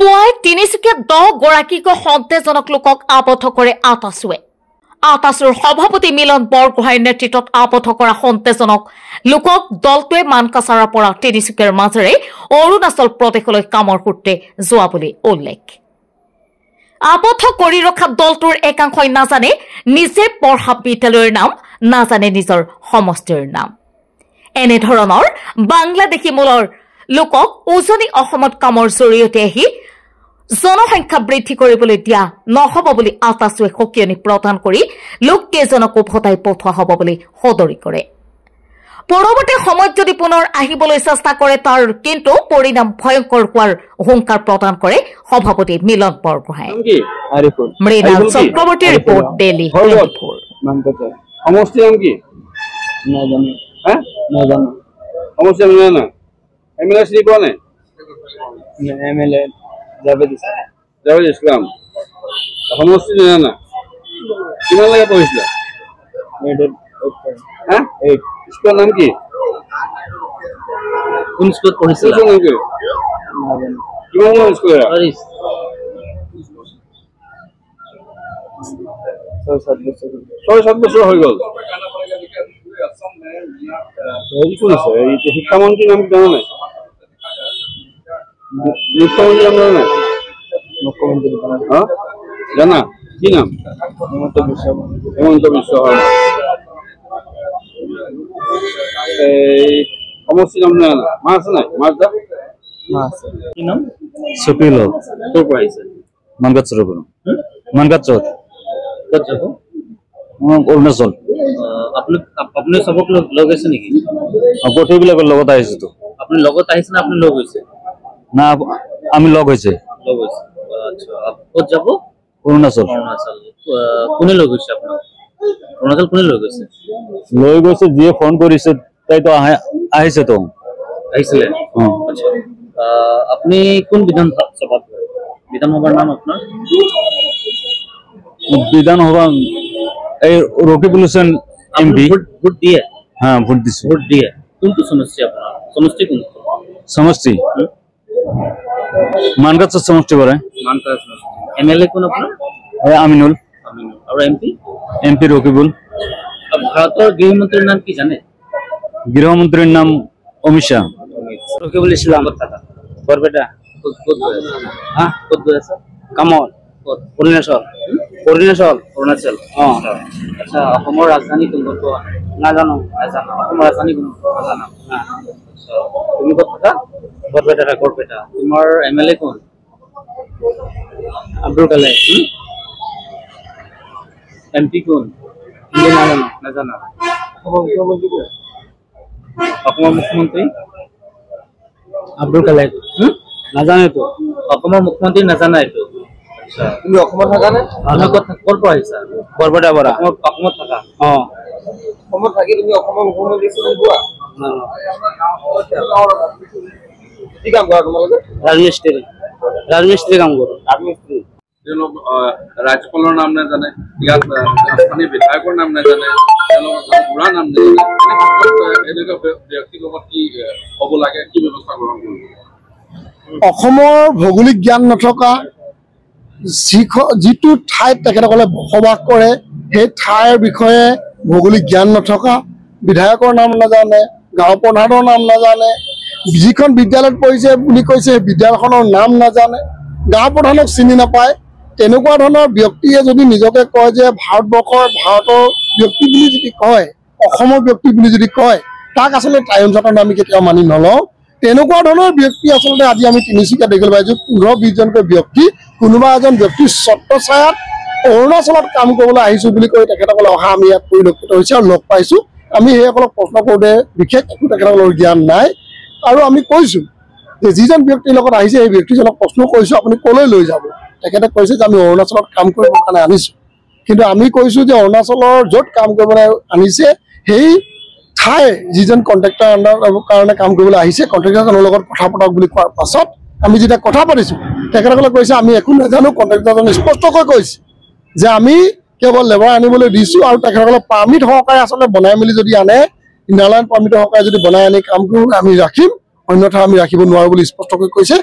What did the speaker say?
পুৱাই তিনিচুকীয়াত 10 গৰাকীকৈ সন্দেহজনক লোকক আবদ্ধ কৰে আটাছুৱে। আটাছুৰ সভাপতি মিলন বৰগোহাঁইৰ নেতৃত্বত আবদ্ধ কৰা সন্দেহজনক লোকক দলটোৱে মানকাছাৰৰ পৰা তিনিচুকীয়াৰ মাজেৰে অৰুণাচল প্ৰদেশলৈ কামৰ সূত্ৰে যোৱা বুলি উল্লেখ। আবদ্ধ কৰি ৰখা দলটোৰ একাংশই নাজানে নিজে পঢ়া বিদ্যালয়ৰ নাম, নাজানে নিজৰ সমষ্টিৰ নাম। এনেধৰণৰ বাংলাদেশী মূলৰ লোকক উজনি অসমত কামৰ জৰিয়তে আহি জনসংখ্যা বৃদ্ধি কৰিবলৈ দিয়া নহব বুলি আটাছুৱে সকিয়নি প্ৰদান কৰি লোককেইজনক উভতাই পঠোৱা হ'ব বুলি সদৰি কৰে। পৰৱৰ্তী সময়ত যদি পুনৰ আহিবলৈ চেষ্টা কৰে তাৰ কিন্তু পৰিণাম ভয়ংকৰ হোৱাৰ হুংকাৰ প্ৰদান কৰে সভাপতি মিলন বৰগোহাঁই। মৃণাল চক্ৰৱৰ্তীৰ ৰিপৰ্ট, ডেইলি 24। সমষ্টি নাম কি? সমষ্টি না এমএলএ চিনি পোৱা নাই? এমএলএ জাভেদ ইছলাম। সমষ্টি জানা? কিমান লাগে পঢ়িছিলা? স্কুলৰ নাম কি? কোন স্কুলত পঢ়িছিলা? নাম কি? কিমান মান স্কুল? 6-7 বছৰ হৈ গ'ল। কোন আছে শিক্ষামন্ত্ৰীৰ নাম জানা নাই? মুখ্যমন্ত্রী নাম জানা? মুখ্যমন্ত্রী জানা কি নাম? হেমন্ত বিশ্ব। সমষ্টি নাম জানা? মা আছে নাই? মা আছে। কি নাম? সপিল। তোর পাইছে মানকাছাৰ পৰা। মানকাছাৰ অৰুণাচল। আপুনি সবক লগ আছে নেকি? গোটেইবিলাকৰ লগত আহিছো তো। আপুনি লগত আহিছে না আপুনি লগ হৈছে? না আমি লগ হৈছে। আচ্ছা, ক'ত যাব? অৰুণাচল। কোনে লগ হৈছে আপোনাক? অৰুণাচল কোনে লগ হৈছে? লৈ গৈছে যিয়ে ফোন কৰিছে তাই তো আহিছে তো। আহিছিলে? আচ্ছা, আপনি কোন বিধানসভা? বিধানসভার নাম আপনার? বিধানসভা এই রকিবুল হোসেন এমপি। ভোট দিয়ে? হ্যাঁ, ভোট দিছে। ভোট দিয়ে কোনটো সমষ্টি আপনার? সমষ্টি কোন? সমষ্টি মানকাছাৰ সমষ্টি পৰে। মানকাছাৰ সমষ্টি। এমএলএ কোন আপনার? আমিনুল। আর এমপি রকিবুল। ভারতের গৃহমন্ত্রীর নাম কি জানে? গৃহমন্ত্রীর নাম অমিত শাহ। রকিবুল ইসলাম। বরপেটা। হ্যাঁ, কত দূর আছে? কামল। অৰুণাচল। অৰুণাচল। আচ্ছা, অসমৰ ৰাজধানী কোনটো? নাজানো। অসমৰ ৰাজধানী কোনটো? নাজানো। তুমি ক'ত থাকা? বৰপেটা। তোমাৰ এমএলএ কোন? আব্দুল কালাম। এমপি কোন? নাজানো। অসমৰ মুখ্যমন্ত্ৰী? আব্দুল কালাম। নাজানে তো। অসমৰ মুখ্যমন্ত্ৰী নাজানা এইটো? আচ্ছা, তুমি অসমত থাকা নে? ক'ৰ পৰা আহিছা? বৰপেটাৰ পৰা। অসমত থাকা? অসমত থাকি তুমি অসমৰ মুখ্যমন্ত্ৰী চিনি পোৱা? কি কাম কৰা তোমালোকে? ৰাজমিস্ত্ৰী কাম কৰো। তেওঁলোক ৰাজ্যপালৰ নাম নাজানে, ইয়াত স্থানীয় বিধায়কৰ নাম নাজানে, তেওঁলোকৰ বুঢ়া নাম নাজানে। এনেকুৱা ব্যক্তিৰ লগত কি হ'ব লাগে, কি ব্যৱস্থা গ্ৰহণ কৰিব? অসমৰ ভৌগোলিক জ্ঞান নথকা, যিটো ঠাইত তেখেতসকলে বসবাস কৰে সেই ঠাইৰ বিষয়ে ভৌগোলিক জ্ঞান নথকা, বিধায়কৰ নাম নাজানে, গাঁও প্ৰধানৰ নাম নাজানে, যিখন বিদ্যালয়ত পঢ়িছে বুলি কৈছে সেই বিদ্যালয়খনৰ নাম নাজানে, গাঁও প্ৰধানক চিনি নাপায়, তেনেকুৱা ধৰণৰ ব্যক্তিয়ে যদি নিজকে কয় যে ভাৰতৰ ব্যক্তি বুলি যদি কয়, অসমৰ ব্যক্তি বুলি যদি কয়, তাক আচলতে টাইম জাতন আমি কেতিয়াও মানি নলওঁ। তেনেকুৱা ধৰণৰ ব্যক্তি আচলতে আজি আমি তিনিচুকীয়া দেখিবলৈ পাইছোঁ। 15-20 জনকৈ ব্যক্তি, কোনোবা এজন ব্যক্তিৰ ছত্ৰছায়াত অৰুণাচলত কাম কৰিবলৈ আহিছোঁ বুলি কৈ তেখেতসকলে অহা আমি ইয়াত পৰিলক্ষিত হৈছে আৰু লগ পাইছোঁ। আমি সেইসকলক প্ৰশ্ন কৰোঁতে বিশেষ একো তেখেতসকলৰ জ্ঞান নাই। আৰু আমি কৈছোঁ যে যিজন ব্যক্তিৰ লগত আহিছে সেই ব্যক্তিজনক প্ৰশ্ন কৰিছোঁ আপুনি ক'লৈ লৈ যাব? তেখেতে কৈছে যে আমি অৰুণাচলত কাম কৰিবৰ কাৰণে আনিছোঁ। কিন্তু আমি কৈছোঁ যে অৰুণাচলৰ য'ত কাম কৰিবলৈ আনিছে সেই ঠাই যিজন কণ্ট্ৰেক্টৰ কাৰণে কাম কৰিবলৈ আহিছে, কণ্ট্ৰেক্টৰজনৰ লগত কথা পতাওক বুলি কোৱাৰ পাছত আমি যেতিয়া কথা পাতিছোঁ তেখেতসকলে কৈছে আমি একো নাজানো। কণ্ট্ৰেক্টৰজনে স্পষ্টকৈ কৈছে যে আমি কেৱল লেবাৰ আনিবলৈ দিছোঁ আৰু তেখেতসকলে পাৰ্মিট সহকাৰে আচলতে বনাই মেলি যদি আনে, ইনাৰলাইন পাৰ্মিট সহকাৰে যদি বনাই আনি কাম কৰোঁ আমি ৰাখিম, অন্যথা আমি ৰাখিব নোৱাৰোঁ বুলি স্পষ্টকৈ কৈছে।